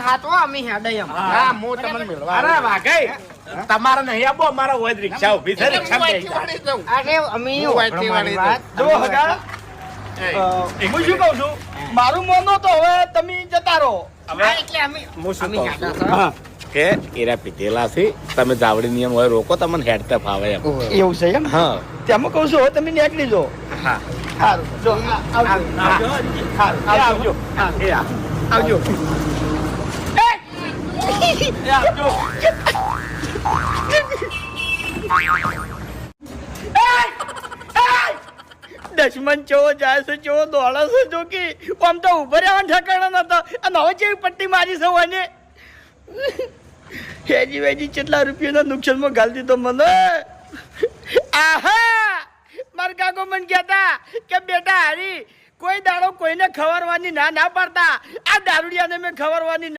હાથો અમે હેડે એમ હા હું તમને મળવા અરે વાઘઈ તમારે નહીં આપો અમારા હોય રિક્ષા ઊભી છે રિક્ષા અરે અમે જો હગા હું શું કહું છું મારું મોનો તો હવે તમે જતા રહો એટલે અમે હું શું અમે કહું હેડે છું? કે એરા પીધેલા છે તમે જાવડી નિયમ હોય રોકો તમને હેડતા ફાવે એમ એવું છે એમ હા તેમાં કહું છું હવે તમે નીકળી જો હા સારું જો આવજો સારું આવજો એ આ આવજો એ આવજો દશમન ચેવો જાય છે ચેવો દોડે છે જો કે આમ તો ઉભા રહેવાનું ઠેકાણા નતો અને હવે જેવી પટ્ટી મારી છે મને હેજી વેજી કેટલા રૂપિયાના નુકસાનમાં ગાલી દીધો મને આહા માર કાકો મને કહેતા કે બેટા હારી કોઈ દાડો કોઈને ખવરવાની ના પાડતા આ દારૂડિયાને મેં ખવરવાની